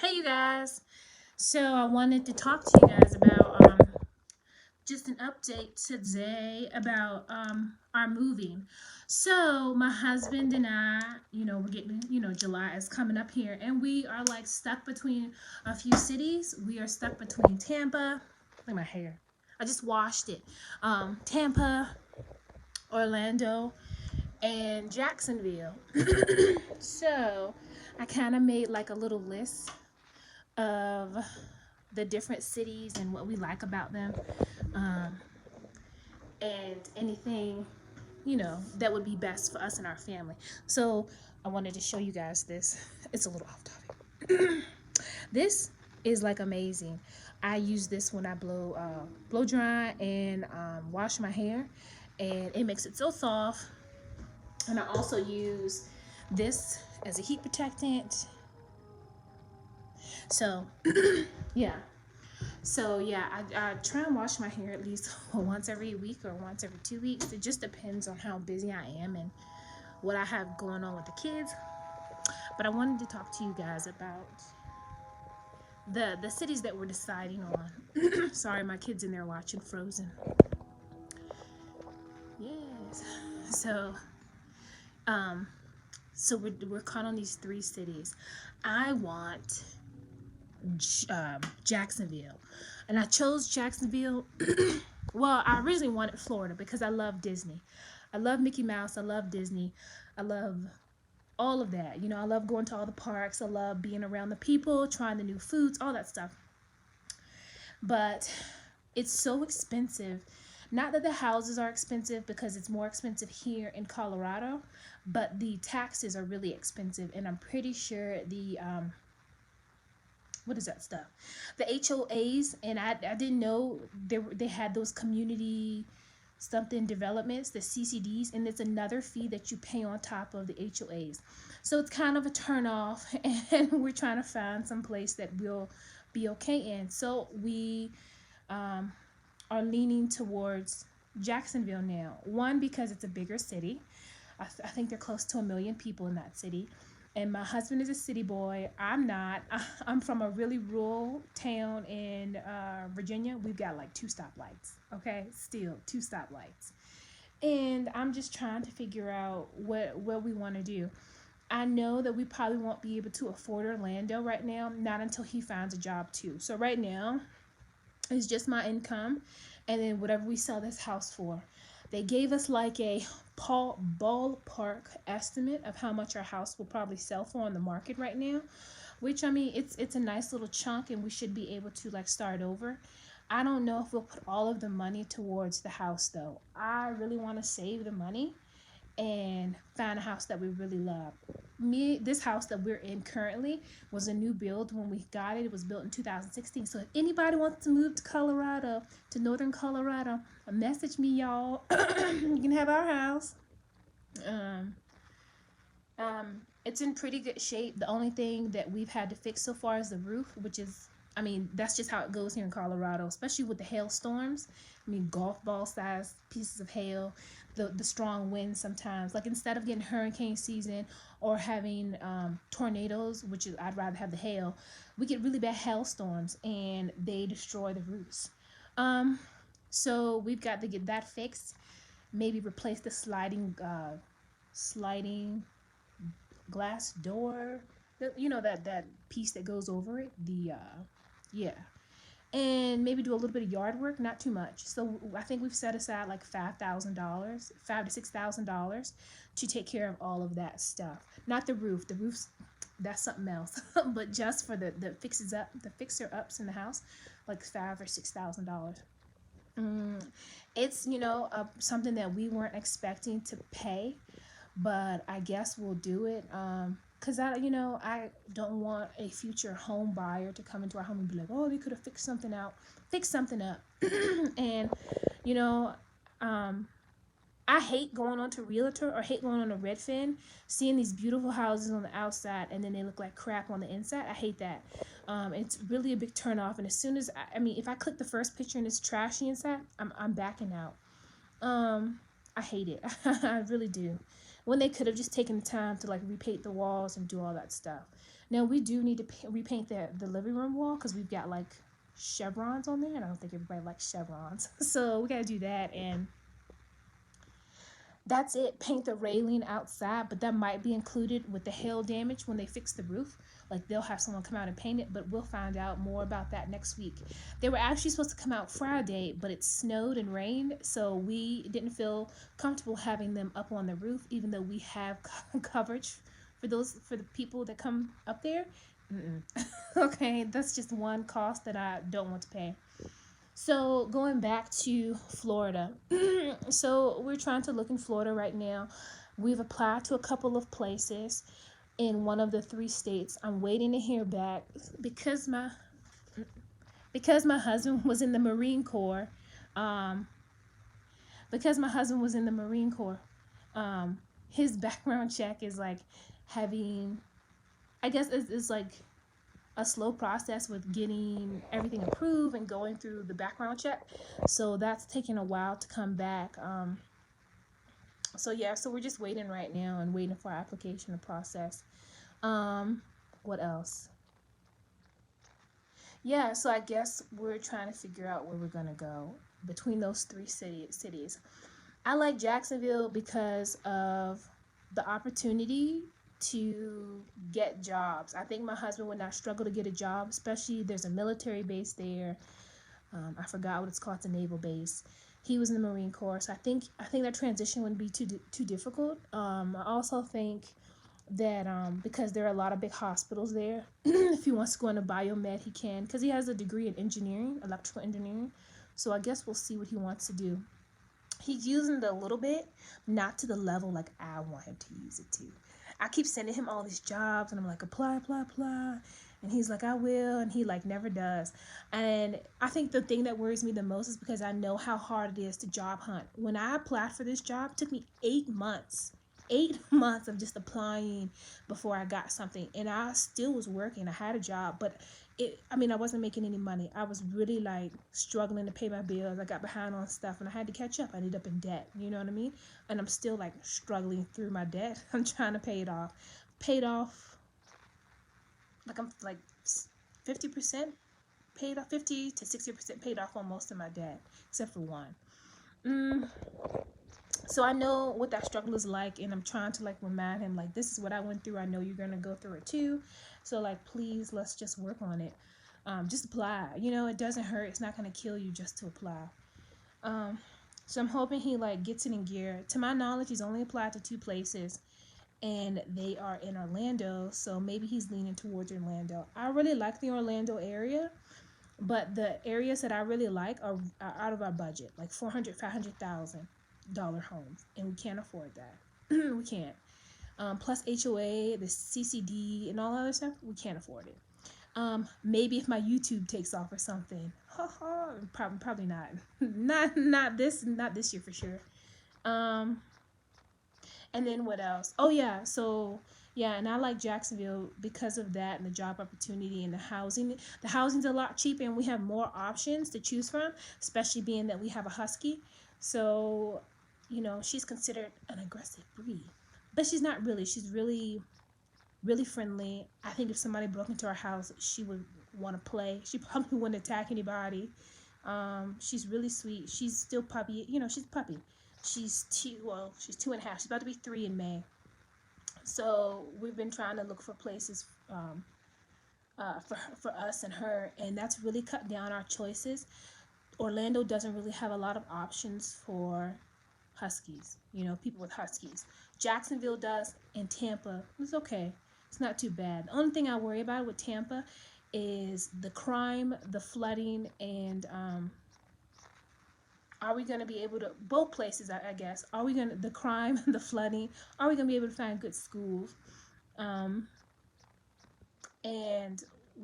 Hey, you guys. So I wanted to talk to you guys about just an update today about our moving. So my husband and I, we're getting, July is coming up here, and we are like stuck between a few cities. We are stuck between Tampa. Look at my hair. I just washed it. Tampa, Orlando, and Jacksonville. So I kind of made like a little list of the different cities and what we like about them, um, and anything that would be best for us and our family. So I wanted to show you guys this. It's a little off topic. This is like amazing. I use this when I blow dry and wash my hair, and it makes it so soft. And I also use this as a heat protectant. So yeah. So yeah, I try and wash my hair at least once every week or once every 2 weeks. It just depends on how busy I am and what I have going on with the kids. But I wanted to talk to you guys about the cities that we're deciding on. Sorry, my kids in there watching Frozen. Yes. So um we're caught on these three cities. I want Jacksonville, and I chose Jacksonville. Well, I originally wanted Florida because I love Disney. I love Mickey Mouse. I love Disney. I love all of that. I love going to all the parks. I love being around the people, trying the new foods, all that stuff. But it's so expensive. Not that the houses are expensive, because it's more expensive here in Colorado, but the taxes are really expensive, and I'm pretty sure the what is that stuff? The HOAs, and I didn't know they had those community something developments, the CCDs, and it's another fee that you pay on top of the HOAs. So it's kind of a turn off, and we're trying to find some place that we'll be okay in. So we are leaning towards Jacksonville now. One, because it's a bigger city. I think they're close to 1 million people in that city. And my husband is a city boy. I'm not. I'm from a really rural town in Virginia. We've got like 2 stoplights. Okay, still 2 stoplights. And I'm just trying to figure out what we want to do. I know that we probably won't be able to afford Orlando right now, not until he finds a job too. So right now, it's just my income, and then whatever we sell this house for. They gave us like a ballpark estimate of how much our house will probably sell for on the market right now, which, I mean, it's a nice little chunk, and we should be able to like start over. I don't know if we'll put all of the money towards the house though. I really want to save the money and find a house that we really love. This house that we're in currently was a new build when we got it. It was built in 2016. So if anybody wants to move to Colorado, to northern Colorado, message me, y'all. You can have our house. Um, it's in pretty good shape. The only thing that we've had to fix so far is the roof, which is, I mean, that's just how it goes here in Colorado, especially with the hailstorms. I mean, golf ball size pieces of hail, the strong winds sometimes. Like, instead of getting hurricane season or having tornadoes, which is, I'd rather have the hail, we get really bad hailstorms and they destroy the roofs. Um, so we've got to get that fixed. Maybe replace the sliding glass door, that piece that goes over it, yeah, and maybe do a little bit of yard work, not too much. So I think we've set aside like $5,000, $5 to $6,000, to take care of all of that stuff. Not the roof's, that's something else. But just for the fixer ups in the house, like $5 or $6,000. It's something that we weren't expecting to pay, but I guess we'll do it. Cause I don't want a future home buyer to come into our home and be like, oh, they could have fixed something up. And you know, um, I hate going on to Realtor, or hate going on to Redfin, seeing these beautiful houses on the outside and then they look like crap on the inside. I hate that. It's really a big turn off. And as soon as I mean, if I click the first picture and it's trashy inside, I'm backing out. I hate it. I really do. When they could have just taken the time to like repaint the walls and do all that stuff. Now we do need to repaint the living room wall because we've got like chevrons on there, and I don't think everybody likes chevrons. So we gotta do that, and that's it. Paint the railing outside, but that might be included with the hail damage when they fix the roof. Like they'll have someone come out and paint it, but we'll find out more about that next week. They were actually supposed to come out Friday, but it snowed and rained, so we didn't feel comfortable having them up on the roof, even though we have coverage for the people that come up there. Mm-mm. Okay, that's just one cost that I don't want to pay. So going back to Florida, so we're trying to look in Florida right now. We've applied to a couple of places in one of the three states. I'm waiting to hear back because my husband was in the Marine Corps. Um, because my husband was in the Marine Corps, his background check is like having, I guess it's like a slow process with getting everything approved and going through the background check. So that's taking a while to come back. So yeah, so we're just waiting right now and waiting for our application to process. What else? Yeah, so I guess we're trying to figure out where we're gonna go between those three cities. I like Jacksonville because of the opportunity to get jobs. I think my husband would not struggle to get a job, especially there's a military base there. I forgot what it's called, it's a naval base. He was in the Marine Corps, so I think that transition wouldn't be too difficult. I also think that because there are a lot of big hospitals there, if he wants to go into biomed, he can, because he has a degree in engineering, electrical engineering. So I guess we'll see what he wants to do. He's using it a little bit, not to the level like I want him to use it to. I keep sending him all these jobs, and I'm like, apply, apply, apply. And he's like, I will, and he like never does. And I think the thing that worries me the most is because I know how hard it is to job hunt. When I applied for this job, it took me 8 months. 8 months of just applying before I got something, and I still was working. I had a job, but I wasn't making any money. I was really like struggling to pay my bills. I got behind on stuff and I had to catch up. I ended up in debt, you know what I mean? And I'm still like struggling through my debt. I'm trying to pay it off. Paid off, like I'm like 50% paid off, 50 to 60% paid off on most of my debt, except for one. Mm, so I know what that struggle is like, and I'm trying to like remind him like, this is what I went through. I know you're gonna go through it too. So like, please, let's just work on it. Just apply. It doesn't hurt. It's not gonna kill you just to apply. um so I'm hoping he like gets it in gear. To my knowledge, he's only applied to two places, and they are in Orlando, so maybe he's leaning towards Orlando. I really like the Orlando area, but the areas that I really like are out of our budget, like 400, $500,000 homes, and we can't afford that. We can't. Plus HOA, the CCD, and all other stuff, we can't afford it. Maybe if my YouTube takes off or something. Probably not. Not this year for sure. Um, and then what else? Oh yeah, so yeah, and I like Jacksonville because of that and the job opportunity and the housing. The housing's a lot cheaper and we have more options to choose from, especially being that we have a husky. So, she's considered an aggressive breed. But she's not really. She's really, really friendly. I think if somebody broke into our house, she would want to play. She probably wouldn't attack anybody. She's really sweet. She's still puppy. She's a puppy. She's 2.5. She's about to be 3 in May. So we've been trying to look for places for us and her, and that's really cut down our choices. Orlando doesn't really have a lot of options for huskies, people with huskies. Jacksonville does, and Tampa is okay. It's not too bad. The only thing I worry about with Tampa is the crime, the flooding, and are we going to be able to, both places, I guess, are we going to, the crime, the flooding, are we going to be able to find good schools? And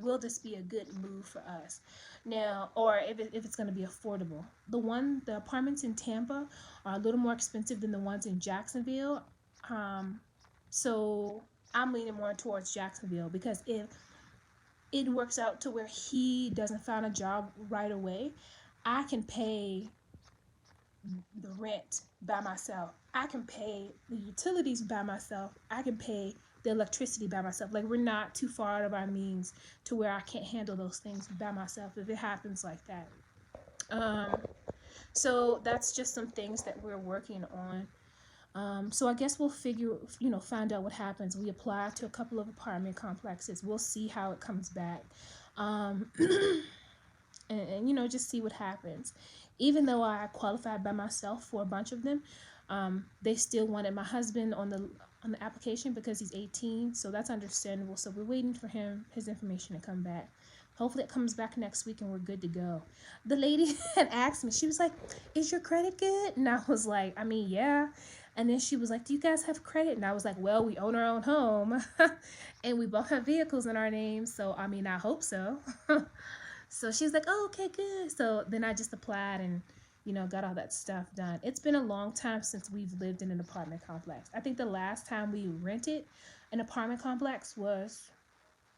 will this be a good move for us now, or if it's going to be affordable? The apartments in Tampa are a little more expensive than the ones in Jacksonville. So I'm leaning more towards Jacksonville, because if it works out to where he doesn't find a job right away, I can pay the rent by myself. I can pay the utilities by myself. I can pay the electricity by myself. Like, we're not too far out of our means to where I can't handle those things by myself if it happens like that. Um, so that's just some things that we're working on. So I guess we'll find out what happens. We apply to a couple of apartment complexes. We'll see how it comes back. Um, and just see what happens. Even though I qualified by myself for a bunch of them, they still wanted my husband on the application because he's 18, so that's understandable. So we're waiting for his information to come back. Hopefully it comes back next week and we're good to go. The lady had asked me, she was like, is your credit good? And I was like, I mean, yeah. And then she was like, do you guys have credit? And I was like, well, we own our own home and we both have vehicles in our names, so I mean, I hope so. So she's like, oh, okay, good. So then I just applied and, got all that stuff done. It's been a long time since we've lived in an apartment complex. I think the last time we rented an apartment complex was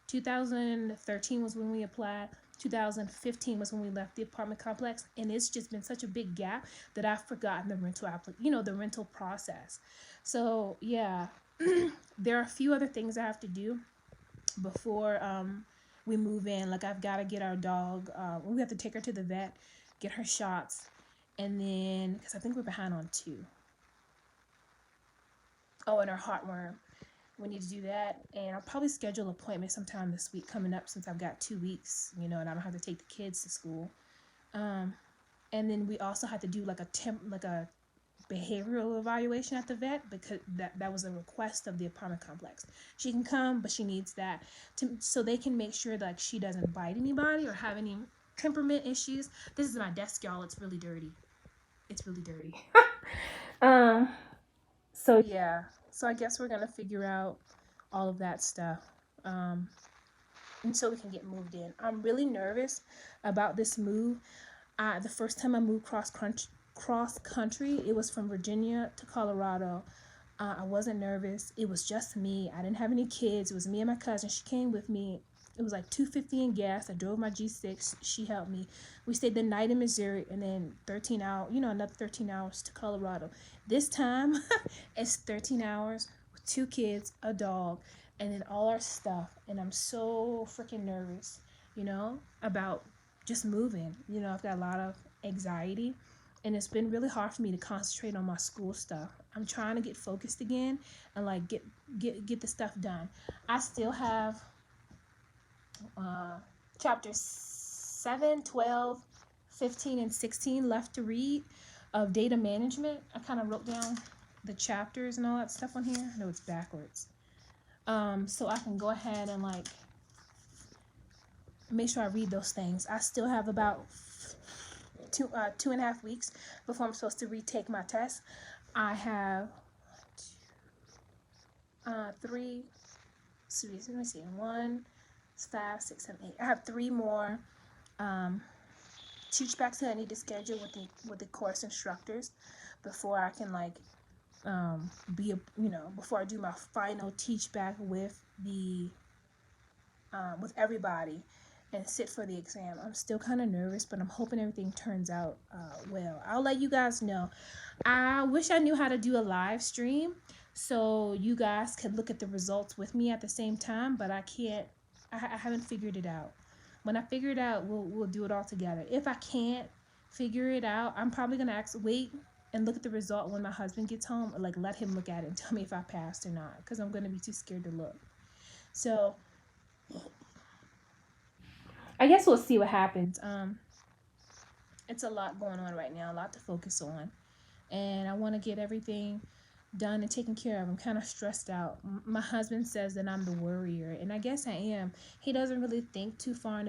2013 was when we applied. 2015 was when we left the apartment complex. And it's just been such a big gap that I've forgotten the rental process. So yeah, there are a few other things I have to do before we move in. Like, I've got to get our dog, we have to take her to the vet, get her shots, and then because I think we're behind on 2. Oh, and her heartworm, we need to do that. And I'll probably schedule an appointment sometime this week coming up, since I've got 2 weeks, and I don't have to take the kids to school. And then we also have to do like a behavioral evaluation at the vet, because that was a request of the apartment complex. She can come, but she needs that so they can make sure that she doesn't bite anybody or have any temperament issues. This is my desk, y'all. It's really dirty. um so yeah, so I guess we're gonna figure out all of that stuff, and so we can get moved in. I'm really nervous about this move. The first time I moved cross country, it was from Virginia to Colorado. I wasn't nervous. It was just me. I didn't have any kids. It was me and my cousin. She came with me. It was like $2.50 in gas. I drove my G6. She helped me. We stayed the night in Missouri, and then 13 hours, another 13 hours to Colorado. This time, it's 13 hours with 2 kids, a dog, and then all our stuff. And I'm so freaking nervous, about just moving. I've got a lot of anxiety, and it's been really hard for me to concentrate on my school stuff. I'm trying to get focused again and like get the stuff done. I still have chapters 7, 12, 15, and 16 left to read of data management. I kind of wrote down the chapters and all that stuff on here. No, it's backwards. So I can go ahead and like make sure I read those things. I still have about 2.5 weeks before I'm supposed to retake my test. I have 3. Let me see. 1, 5, 6, 7, 8. I have 3 more teach backs that I need to schedule with the course instructors before I can like before I do my final teach back with everybody and sit for the exam. I'm still kind of nervous, but I'm hoping everything turns out well. I'll let you guys know. I wish I knew how to do a live stream so you guys could look at the results with me at the same time, but I can't. I haven't figured it out. When I figure it out, we'll do it all together. If I can't figure it out, I'm probably gonna wait and look at the result when my husband gets home, or like let him look at it and tell me if I passed or not, because I'm gonna be too scared to look. So I guess we'll see what happens. It's a lot going on right now, a lot to focus on, and I want to get everything done and taken care of. I'm kind of stressed out. My husband says that I'm the worrier, and I guess I am. He doesn't really think too far in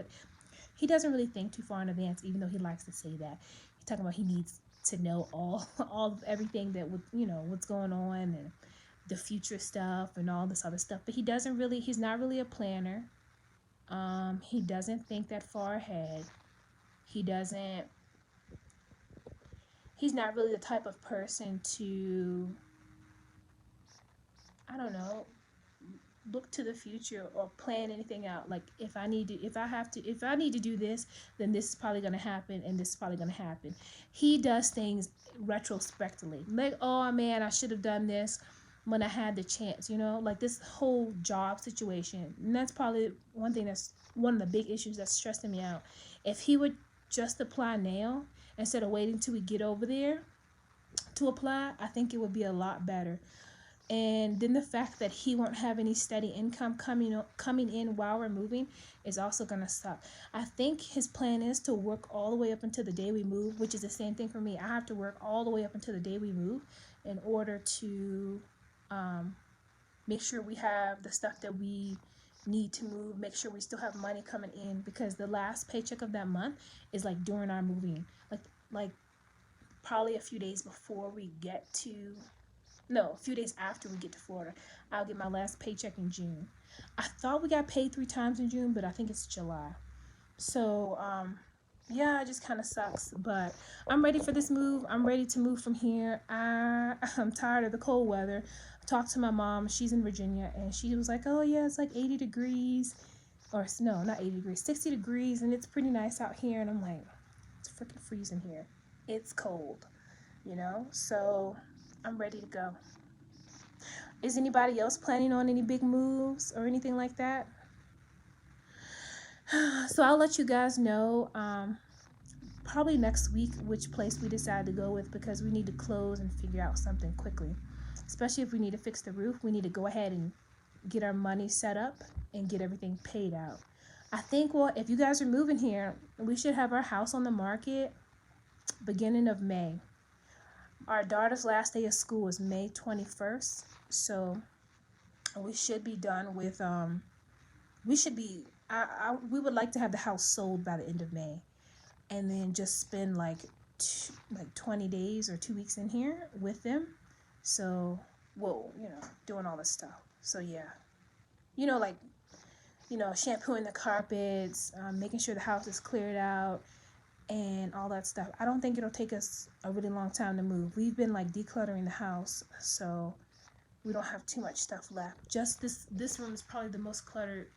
advance, even though he likes to say that. He's talking about he needs to know all of everything that would, what's going on and the future stuff and all this other stuff. But he's not really a planner. He doesn't think that far ahead. He's not really the type of person to, I don't know, look to the future or plan anything out. Like, if I need to do this, then this is probably going to happen and this is probably going to happen. He does things retrospectively. Like, oh man, I should have done this. when I had the chance, you know, like this whole job situation. And that's probably one of the big issues that's stressing me out. If he would just apply now instead of waiting till we get over there to apply, I think it would be a lot better. And then the fact that he won't have any steady income coming in while we're moving is also gonna suck. I think his plan is to work all the way up until the day we move, which is the same thing for me. I have to work all the way up until the day we move in order to make sure we have the stuff that we need to move, make sure we still have money coming in, because the last paycheck of that month is like during our moving, like probably a few days before we get to, no, a few days after we get to Florida. I'll get my last paycheck in June. I thought we got paid 3 times in June, but I think it's July. So yeah, it just kind of sucks, but I'm ready for this move. I'm ready to move from here. I'm tired of the cold weather. I talked to my mom. She's in Virginia, and she was like, oh yeah, it's like 80 degrees, or no, not 80 degrees, 60 degrees, and it's pretty nice out here. And I'm like, it's freaking freezing here. It's cold, you know. So I'm ready to go. Is anybody else planning on any big moves or anything like that? So I'll let you guys know probably next week which place we decide to go with, because we need to close and figure out something quickly. Especially if we need to fix the roof, we need to go ahead and get our money set up and get everything paid out. I think, well, if you guys are moving here, we should have our house on the market beginning of May. Our daughter's last day of school is May 21st, so we should be done with we should be we would like to have the house sold by the end of May, and then just spend like 20 days or 2 weeks in here with them. So, well, you know, doing all this stuff. So yeah, you know, like, you know, shampooing the carpets, making sure the house is cleared out, and all that stuff. I don't think it'll take us a really long time to move. We've been like decluttering the house, so we don't have too much stuff left. Just this room is probably the most cluttered